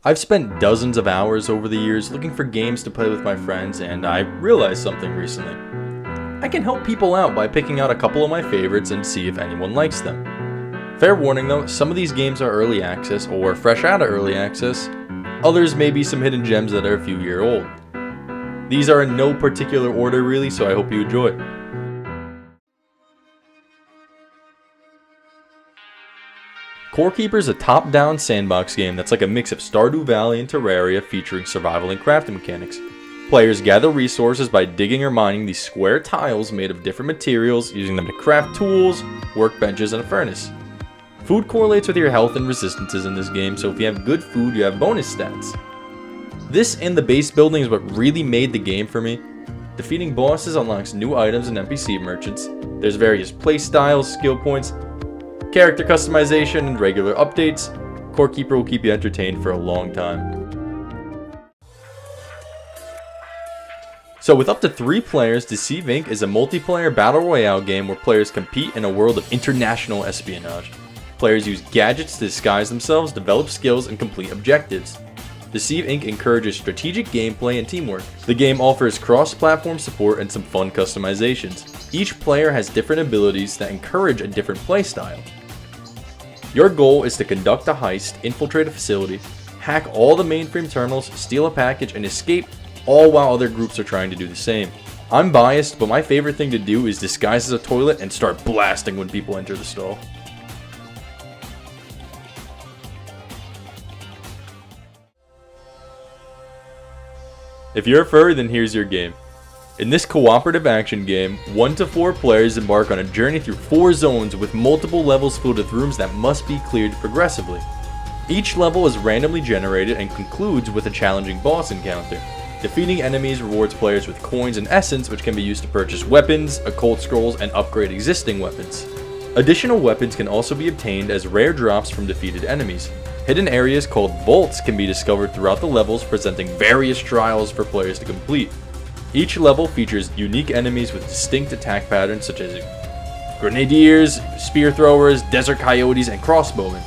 I've spent dozens of hours over the years looking for games to play with my friends, and I realized something recently. I can help people out by picking out a couple of my favorites and see if anyone likes them. Fair warning though, some of these games are early access or fresh out of early access. Others may be some hidden gems that are a few years old. These are in no particular order really, so I hope you enjoy. Corekeeper is a top-down sandbox game that's like a mix of Stardew Valley and Terraria featuring survival and crafting mechanics. Players gather resources by digging or mining these square tiles made of different materials, using them to craft tools, workbenches, and a furnace. Food correlates with your health and resistances in this game, so if you have good food, you have bonus stats. This and the base building is what really made the game for me. Defeating bosses unlocks new items and NPC merchants. There's various playstyles, skill points, character customization, and regular updates. Corekeeper will keep you entertained for a long time. So with up to 3 players, Deceive Inc. is a multiplayer battle royale game where players compete in a world of international espionage. Players use gadgets to disguise themselves, develop skills, and complete objectives. Deceive Inc. encourages strategic gameplay and teamwork. The game offers cross-platform support and some fun customizations. Each player has different abilities that encourage a different playstyle. Your goal is to conduct a heist, infiltrate a facility, hack all the mainframe terminals, steal a package, and escape, all while other groups are trying to do the same. I'm biased, but my favorite thing to do is disguise as a toilet and start blasting when people enter the stall. If you're a furry, then here's your game. In this cooperative action game, 1 to 4 players embark on a journey through 4 zones with multiple levels filled with rooms that must be cleared progressively. Each level is randomly generated and concludes with a challenging boss encounter. Defeating enemies rewards players with coins and essence, which can be used to purchase weapons, occult scrolls, and upgrade existing weapons. Additional weapons can also be obtained as rare drops from defeated enemies. Hidden areas called vaults can be discovered throughout the levels, presenting various trials for players to complete. Each level features unique enemies with distinct attack patterns such as grenadiers, spear throwers, desert coyotes, and crossbowmen.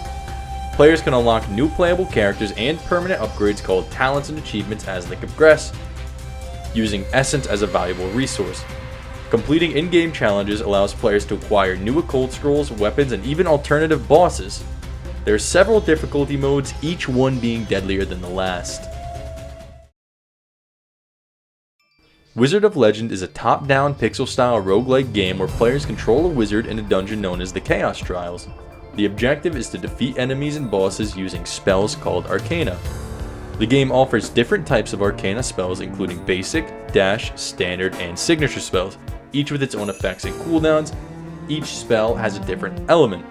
Players can unlock new playable characters and permanent upgrades called talents and achievements as they progress, using essence as a valuable resource. Completing in-game challenges allows players to acquire new occult scrolls, weapons, and even alternative bosses. There are several difficulty modes, each one being deadlier than the last. Wizard of Legend is a top-down pixel-style roguelike game where players control a wizard in a dungeon known as the Chaos Trials. The objective is to defeat enemies and bosses using spells called Arcana. The game offers different types of Arcana spells including basic, dash, standard, and signature spells, each with its own effects and cooldowns. Each spell has a different element.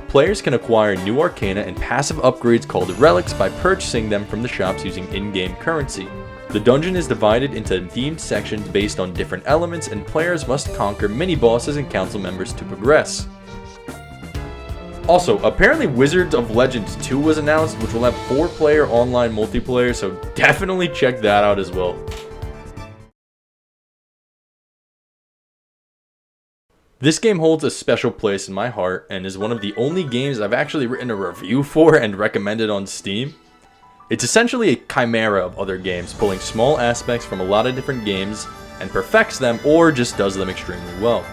Players can acquire new Arcana and passive upgrades called relics by purchasing them from the shops using in-game currency. The dungeon is divided into themed sections based on different elements, and players must conquer mini-bosses and council members to progress. Also, apparently Wizards of Legends 2 was announced, which will have 4-player online multiplayer, so definitely check that out as well. This game holds a special place in my heart and is one of the only games I've actually written a review for and recommended on Steam. It's essentially a chimera of other games, pulling small aspects from a lot of different games and perfects them or just does them extremely well.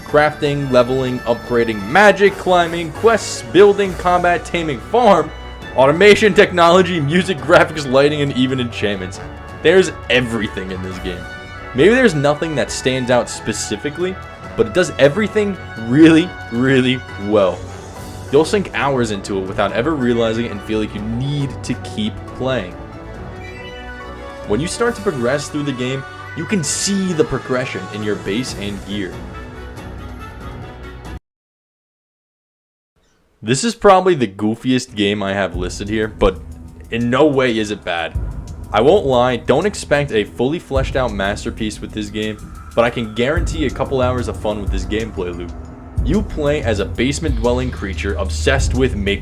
Crafting, leveling, upgrading, magic, climbing, quests, building, combat, taming, farm, automation, technology, music, graphics, lighting, and even enchantments. There's everything in this game. Maybe there's nothing that stands out specifically, but it does everything really, really well. You'll sink hours into it without ever realizing it and feel like you need to keep playing. When you start to progress through the game, you can see the progression in your base and gear. This is probably the goofiest game I have listed here, but in no way is it bad. I won't lie, don't expect a fully fleshed out masterpiece with this game, but I can guarantee a couple hours of fun with this gameplay loop. You play as a basement-dwelling creature obsessed with you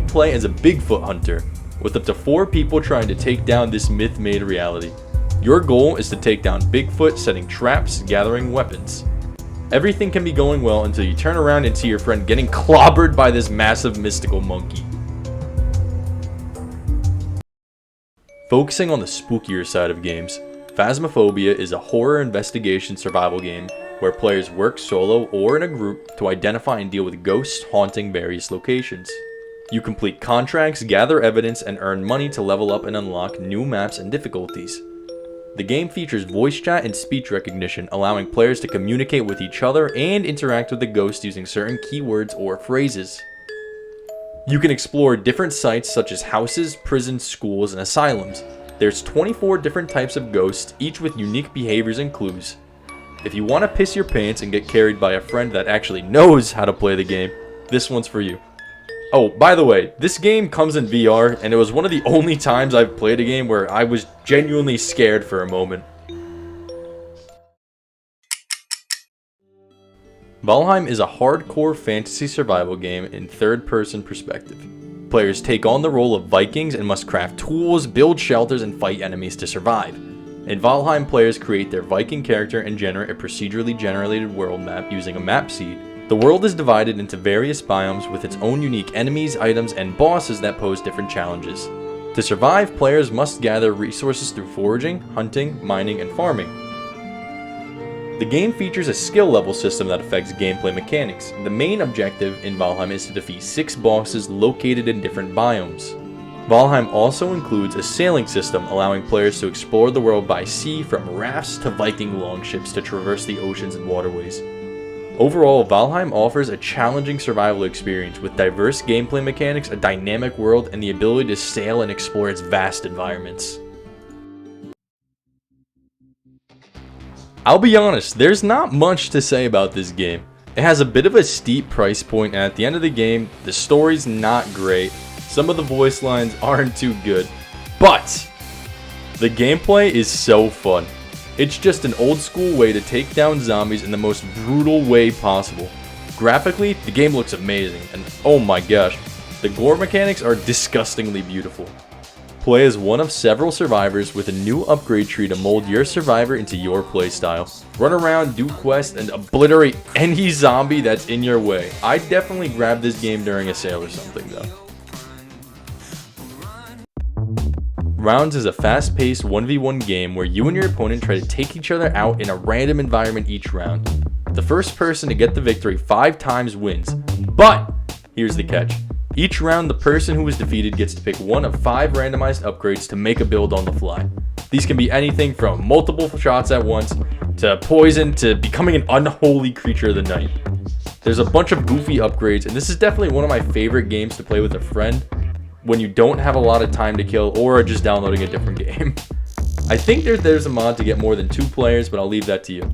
play as a Bigfoot hunter, with up to 4 people trying to take down this myth-made reality. Your goal is to take down Bigfoot, setting traps, gathering weapons. Everything can be going well until you turn around and see your friend getting clobbered by this massive mystical monkey. Focusing on the spookier side of games, Phasmophobia is a horror investigation survival game where players work solo or in a group to identify and deal with ghosts haunting various locations. You complete contracts, gather evidence, and earn money to level up and unlock new maps and difficulties. The game features voice chat and speech recognition, allowing players to communicate with each other and interact with the ghost using certain keywords or phrases. You can explore different sites such as houses, prisons, schools, and asylums. There's 24 different types of ghosts, each with unique behaviors and clues. If you want to piss your pants and get carried by a friend that actually knows how to play the game, this one's for you. Oh, by the way, this game comes in VR, and it was one of the only times I've played a game where I was genuinely scared for a moment. Valheim is a hardcore fantasy survival game in third-person perspective. Players take on the role of Vikings and must craft tools, build shelters, and fight enemies to survive. In Valheim, players create their Viking character and generate a procedurally generated world map using a map seed. The world is divided into various biomes with its own unique enemies, items, and bosses that pose different challenges. To survive, players must gather resources through foraging, hunting, mining, and farming. The game features a skill level system that affects gameplay mechanics. The main objective in Valheim is to defeat 6 bosses located in different biomes. Valheim also includes a sailing system allowing players to explore the world by sea, from rafts to Viking longships to traverse the oceans and waterways. Overall, Valheim offers a challenging survival experience with diverse gameplay mechanics, a dynamic world, and the ability to sail and explore its vast environments. I'll be honest, there's not much to say about this game. It has a bit of a steep price point, and at the end of the game, the story's not great. Some of the voice lines aren't too good, but the gameplay is so fun. It's just an old school way to take down zombies in the most brutal way possible. Graphically, the game looks amazing, and oh my gosh, the gore mechanics are disgustingly beautiful. Play as one of several survivors with a new upgrade tree to mold your survivor into your playstyle. Run around, do quests, and obliterate any zombie that's in your way. I'd definitely grab this game during a sale or something though. Rounds is a fast-paced 1v1 game where you and your opponent try to take each other out in a random environment each round. The first person to get the victory 5 times wins, but here's the catch. Each round, the person who is defeated gets to pick one of 5 randomized upgrades to make a build on the fly. These can be anything from multiple shots at once, to poison, to becoming an unholy creature of the night. There's a bunch of goofy upgrades, and this is definitely one of my favorite games to play with a friend when you don't have a lot of time to kill or are just downloading a different game. I think there's a mod to get more than 2 players, but I'll leave that to you.